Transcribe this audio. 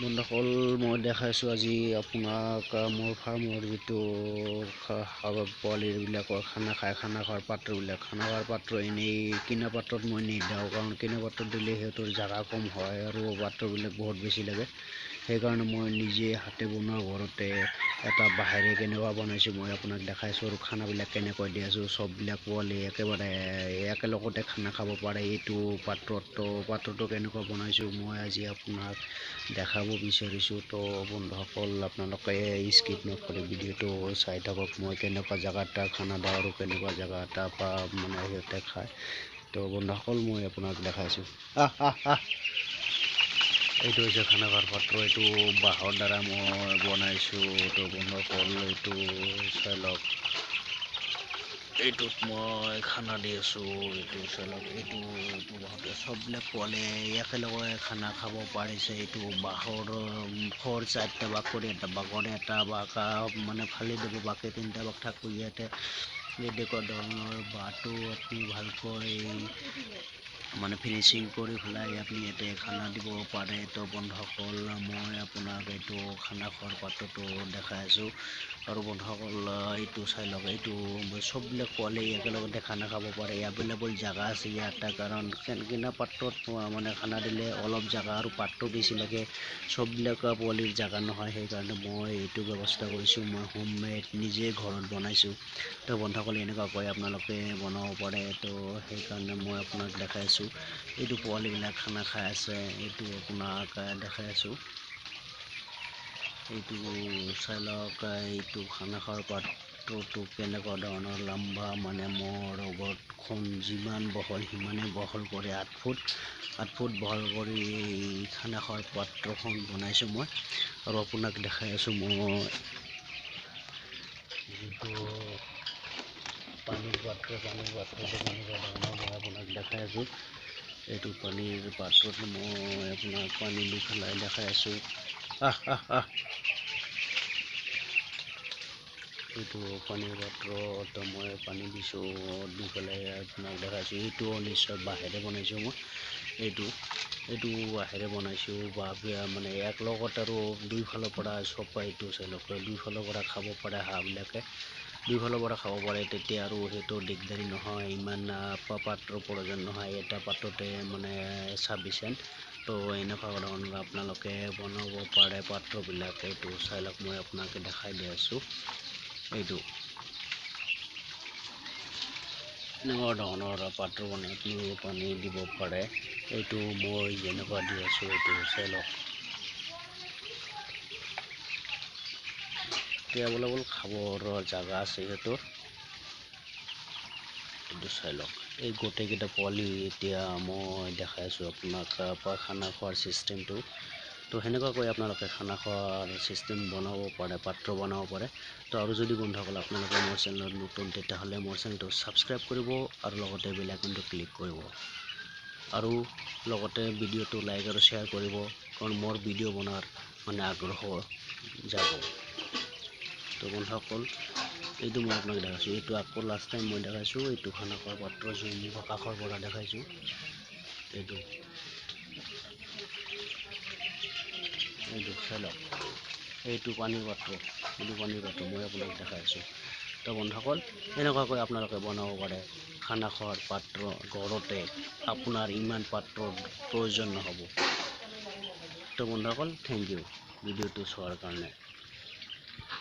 বন্ধুসকল মই দেখাইছোঁ আজি আপোনাক মোৰ ফাৰ্মৰ যিটো পোৱালিবিলাকৰ খানা খোৱাৰ পাত্ৰবিলাক খানা খোৱাৰ পাত্ৰ এনেই কিনা পাত্ৰত মই নিদিওঁ, কাৰণ কিনা পাত্ৰত দিলে সিহঁতৰ জাগা কম হয় আৰু পাত্ৰবিলাক বহুত বেছি লাগে। সেইকাৰণে মই নিজে হাতে বনোৱা ঘৰতে এটা বাঁহেৰে কেনেকুৱা বনাইছোঁ মই আপোনাক দেখাইছোঁ, আৰু খানাবিলাক কেনেকৈ দি আছোঁ। চববিলাক পোৱালি একেবাৰে একেলগতে খানা খাব পাৰে এইটো পাত্ৰটো কেনেকুৱা বনাইছোঁ মই আজি আপোনাক দেখাব বিচাৰিছোঁ। তো বন্ধুসকল আপোনালোকে স্কিপ নকৰি ভিডিঅ'টো চাই থাকক, মই কেনেকুৱা জেগা এটা খানা দিওঁ আৰু কেনেকুৱা জেগা এটা মানে সিহঁতে খায়। তো বন্ধুসকল মই আপোনাক দেখাইছোঁ। এইটো হৈছে খানা খোৱাৰ পাত্ৰ, এইটো বাঁহৰ দ্বাৰা মই বনাইছোঁ। তো বন্ধুসকল এইটো চাই লওক, এইটোত মই খানা দি আছোঁ। এইটো চাই লওক, এইটো চববিলাক পোৱালি একেলগে খানা খাব পাৰিছে। এইটো বাঁহৰ খৰ 4টা ভাগ কৰি এটা বাঘৰে এটা বাঘ মানে ফালি দিব, বাকী 3টা ভাগ থাকিব। ইয়াতে এনেকুৱা ধৰণৰ বাঁহটো আপুনি ভালকৈ মানে ফিনিচিং কৰি পেলাই আপুনি ইয়াতে খানা দিব পাৰে। তো বন্ধুসকল মই আপোনাক এইটো খানা খোৱাৰ পাত্ৰটো দেখাই আছোঁ। আৰু বন্ধুসকল এইটো চাই লওক, এইটো চববিলাক পোৱালি একেলগতে খানা খাব পাৰে। এভেইলেবল জেগা আছে ইয়াত, কাৰণ কিনা পাত্ৰত মানে খানা দিলে অলপ জেগা আৰু পাত্ৰ বেছি লাগে, চববিলাক পোৱালিৰ জেগা নহয়। সেইকাৰণে মই এইটো ব্যৱস্থা কৰিছোঁ, মই হোমমেড নিজে ঘৰত বনাইছোঁ। তো বন্ধুসকল এনেকুৱাকৈ আপোনালোকে বনাব পাৰে। তো সেইকাৰণে মই আপোনাক দেখাইছোঁ, এইটো পোৱালিবিলাক খানা খাই আছে, এইটো আপোনাক দেখাই আছোঁ। এইটো চাই লওক, এইটো খানা খোৱাৰ পাত্ৰটো কেনেকুৱা ধৰণৰ লম্বা, মানে মোৰ ঘৰখন যিমান বহল সিমানে বহল কৰি 8 ফুট বহল কৰি খানা খোৱাৰ পাত্ৰখন বনাইছোঁ মই, আৰু আপোনাক দেখাই আছোঁ। মই যিটো পানীৰ পাত্ৰটো কেনেকুৱা ধৰণৰ মই আপোনাক দেখাই আছোঁ। এইটো পানীৰ পাত্ৰত মই আপোনাক পানী দি পেলাই দেখাই আছোঁ। এইটো পানীৰ পাত্ৰত মই পানী দিছোঁ, দি পেলাই আপোনাক দেখাইছোঁ। এইটো নিশ্চয় বাঁহেৰে বনাইছোঁ মই, এইটো বাঁহেৰে বনাইছোঁ। বা মানে এক লগত আৰু দুইফালৰ পৰা চব এইটো চাই লওক, দুইফালৰ পৰা খাব পাৰে হাঁহবিলাকে, দুইফালৰ পৰা খাব পাৰে। তেতিয়া আৰু সেইটো দিগদাৰী নহয়, ইমান পাত্ৰৰ প্ৰয়োজন নহয়, এটা পাত্ৰতে মানে চাফিচিয়েণ্ট। তো এনেকুৱা ধৰণৰ আপোনালোকে বনাব পাৰে পাত্ৰবিলাক। এইটো চাই লওক, মই আপোনাক দেখাই দি আছোঁ। এইটো এনেকুৱা ধৰণৰ পাত্ৰ বনাই আপুনি পানী দিব পাৰে। এইটো মই যেনেকুৱা দি আছোঁ, এইটো চাই লওক। এভেইলেবল খাবৰ জেগা আছে সিহঁতৰ, এইটো চাই লওক। এই গোটেইকেইটা পোৱালি এতিয়া মই দেখাই আছোঁ আপোনাক খানা খোৱাৰ চিষ্টেমটো। তো সেনেকুৱাকৈ আপোনালোকে খানা খোৱাৰ চিষ্টেম বনাব পাৰে, পাত্ৰ বনাব পাৰে। তো আৰু যদি বন্ধুসকল আপোনালোকে মোৰ চেনেলত নতুন, তেতিয়াহ'লে মোৰ চেনেলটো ছাবস্ক্ৰাইব কৰিব আৰু লগতে বেল আইকনটো ক্লিক কৰিব, আৰু লগতে ভিডিঅ'টো লাইক আৰু শ্বেয়াৰ কৰিব, কাৰণ মোৰ ভিডিঅ' বনোৱাৰ মানে আগ্ৰহ যাব। তো বন্ধুসকল এইটো মই আপোনাক দেখাইছোঁ, এইটো আকৌ লাষ্ট টাইম মই দেখাইছোঁ। এইটো খানা খোৱাৰ পাত্ৰ যোনটো কাষৰ পৰা দেখাইছোঁ, এইটো চাই লওক। এইটো পানীৰ পাত্ৰ মই আপোনাক দেখাইছোঁ। তো বন্ধুসকল এনেকুৱাকৈ আপোনালোকে বনাব পাৰে খানা খোৱাৰ পাত্ৰ ঘৰতে, আপোনাৰ ইমান পাত্ৰৰ প্ৰয়োজন নহ'ব। তো বন্ধুসকল থেংক ইউ ভিডিঅ'টো চোৱাৰ কাৰণে।